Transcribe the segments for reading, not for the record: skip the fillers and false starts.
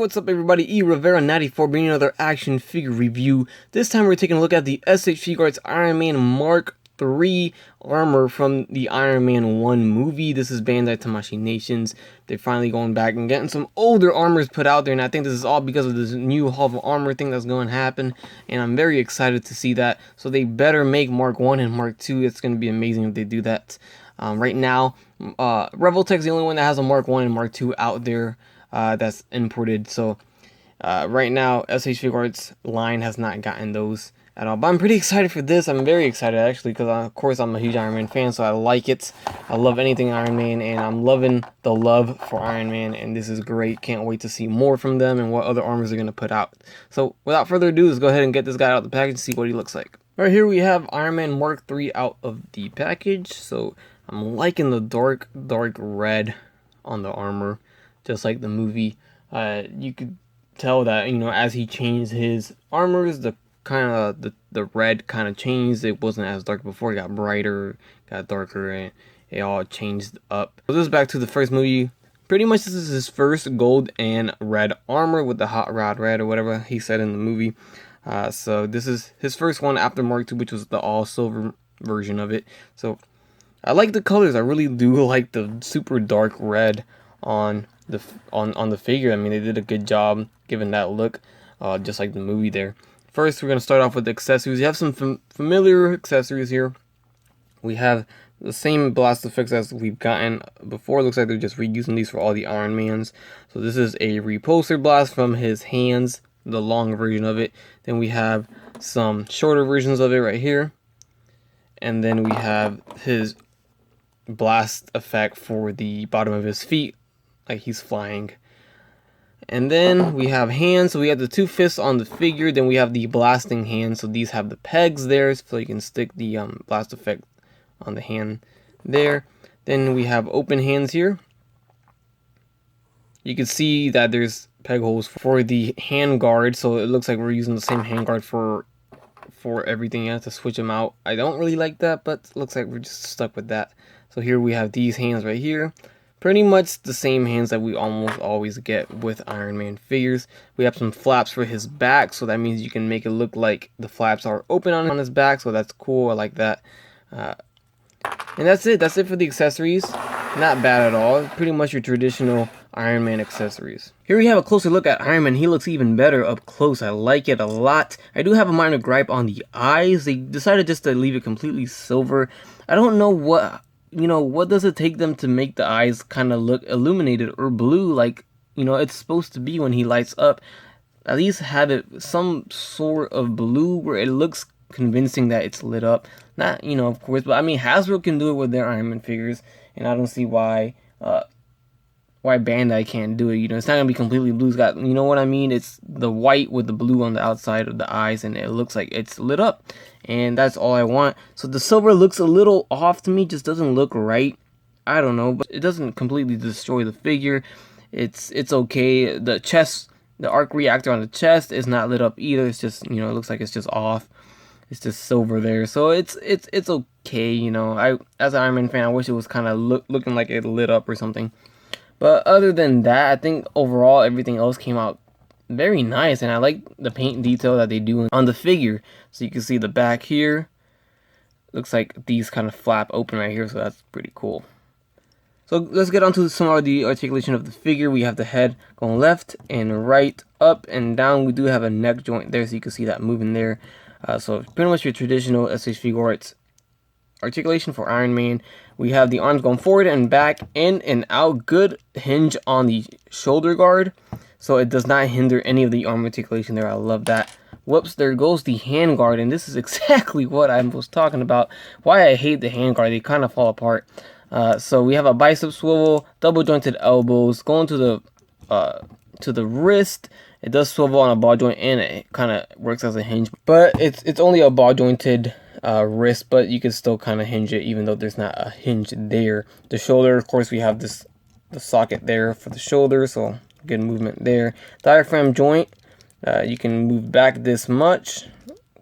What's up everybody, E Rivera 94 bringing another action figure review. This time we're taking a look at the SH Figuarts Iron Man Mark III armor from the Iron Man 1 movie. This is Bandai Tamashii Nations. They're finally going back and getting some older armors put out there, and I think this is all because of this new Hall of Armor thing that's going to happen, and I'm very excited to see that. So they better make Mark 1 and Mark 2. It's going to be amazing if they do that. Right now, Revoltech's the only one that has a Mark 1 and Mark 2 out there. That's imported, so right now SH Figuarts line has not gotten those at all, but I'm pretty excited for this. I'm very excited actually, because of course I'm a huge Iron Man fan, so I like it. I love anything Iron Man, and I'm loving the love for Iron Man, and this is great. Can't wait to see more from them and what other armors they're going to put out. So without further ado, let's go ahead and get this guy out of the package and see what he looks like. Right here we have Iron Man Mark III out of the package. So I'm liking the dark red on the armor, just like the movie. You could tell that, you know, as he changed his armors, the red kind of changed. It wasn't as dark before. It got brighter, got darker, and it all changed up. So this is back to the first movie. Pretty much this is his first gold and red armor with the hot rod red or whatever he said in the movie. So this is his first one after Mark II, which was the all silver version of it. So I like the colors. I really do like the super dark red on the figure. I mean, they did a good job giving that look, just like the movie there. First, we're going to start off with the accessories. You have some familiar accessories here. We have the same blast effects as we've gotten before. Looks like they're just reusing these for all the Iron Mans. So this is a repulsor blast from his hands, the long version of it. Then we have some shorter versions of it right here. And then we have his blast effect for the bottom of his feet, like he's flying. And then we have hands. So we have the two fists on the figure. Then we have the blasting hands. So these have the pegs there, so you can stick the blast effect on the hand there. Then we have open hands here. You can see that there's peg holes for the hand guard, so it looks like we're using the same hand guard for everything. You have to switch them out. I don't really like that, but it looks like we're just stuck with that. So here we have these hands right here. Pretty much the same hands that we almost always get with Iron Man figures. We have some flaps for his back, so that means you can make it look like the flaps are open on his back, so that's cool. I like that. And that's it. That's it for the accessories. Not bad at all. Pretty much your traditional Iron Man accessories. Here we have a closer look at Iron Man. He looks even better up close. I like it a lot. I do have a minor gripe on the eyes. They decided just to leave it completely silver. I don't know what... You know, what does it take them to make the eyes kind of look illuminated or blue like, you know, it's supposed to be when he lights up? At least have it some sort of blue where it looks convincing that it's lit up. Not, you know, of course, but I mean, Hasbro can do it with their Iron Man figures, and I don't see why Bandai can't do it. You know, it's not gonna be completely blue. It's got, you know what I mean? It's the white with the blue on the outside of the eyes, and it looks like it's lit up. And that's all I want. So the silver looks a little off to me, just doesn't look right. I don't know, but it doesn't completely destroy the figure. It's okay. The chest, the arc reactor on the chest is not lit up either. It's just, you know, it looks like it's just off. It's just silver there. So it's okay, you know. As an Iron Man fan, I wish it was kind of looking like it lit up or something. But other than that, I think overall everything else came out very nice, and I like the paint detail that they do on the figure. So you can see the back here. Looks like these kind of flap open right here, so that's pretty cool. So let's get on to some of the articulation of the figure. We have the head going left and right, up and down. We do have a neck joint there, so you can see that moving there. So pretty much your traditional SH Figuarts articulation for Iron Man. We have the arms going forward and back, in and out. Good hinge on the shoulder guard, so it does not hinder any of the arm articulation there. I love that. Whoops, there goes the hand guard, and this is exactly what I was talking about. Why I hate the hand guard. They kind of fall apart. So we have a bicep swivel, double jointed elbows, going to the wrist. It does swivel on a ball joint, and it kind of works as a hinge, but it's only a ball jointed wrist, but you can still kind of hinge it even though there's not a hinge there. The shoulder, of course, we have the socket there for the shoulder, so good movement there. Diaphragm joint, you can move back this much,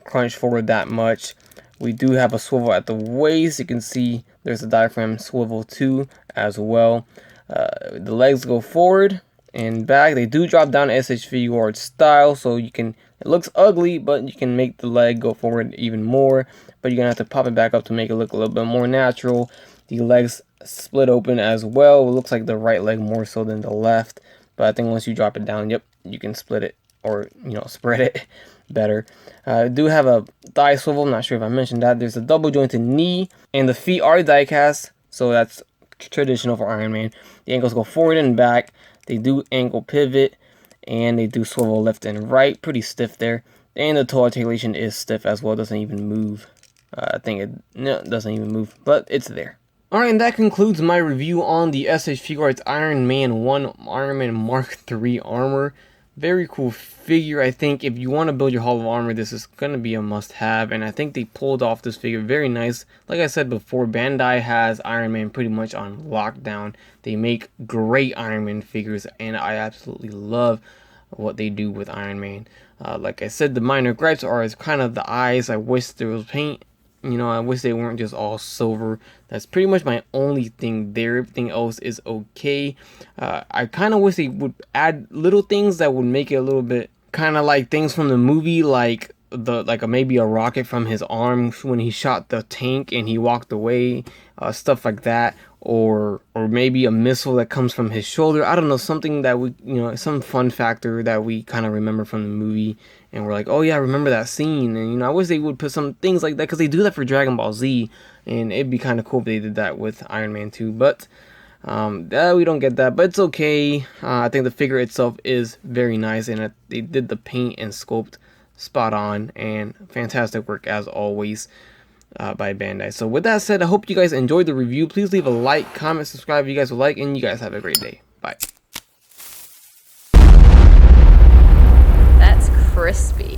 crunch forward that much. We do have a swivel at the waist. You can see there's a diaphragm swivel too as well. The legs go forward and back. They do drop down SH Figuarts style, so you can, it looks ugly, but you can make the leg go forward even more, but you're gonna have to pop it back up to make it look a little bit more natural. The legs split open as well. It looks like the right leg more so than the left, but I think once you drop it down, yep, you can split it, or spread it better. I do have a thigh swivel. I'm not sure if I mentioned that. There's a double jointed knee, and the feet are die cast, so that's traditional for Iron Man. The ankles go forward and back. They do ankle pivot, and they do swivel left and right. Pretty stiff there. And the toe articulation is stiff as well. It doesn't even move. I think it doesn't even move, but it's there. Alright, and that concludes my review on the SH Figuarts Iron Man 1 Iron Man Mark III armor. Very cool figure. I think if you want to build your Hall of Armor, this is going to be a must-have, and I think they pulled off this figure very nice. Like I said before, Bandai has Iron Man pretty much on lockdown. They make great Iron Man figures, and I absolutely love what they do with Iron Man. Like I said, the minor gripes are kind of the eyes. I wish there was paint. I wish they weren't just all silver. That's pretty much my only thing there. Everything else is okay. I kind of wish they would add little things that would make it a little bit kind of like things from the movie, like maybe a rocket from his arm when he shot the tank and he walked away, stuff like that, or maybe a missile that comes from his shoulder. I don't know, something that we, some fun factor that we kind of remember from the movie, and we're like, oh yeah, I remember that scene. And I wish they would put some things like that, because they do that for Dragon Ball Z, and it'd be kind of cool if they did that with Iron Man 2, but we don't get that, but it's okay. I think the figure itself is very nice, and they did the paint and sculpt spot on, and fantastic work as always by Bandai. So with that said, I hope you guys enjoyed the review. Please leave a like, comment, subscribe if you guys would like, and you guys have a great day. Bye. That's crispy.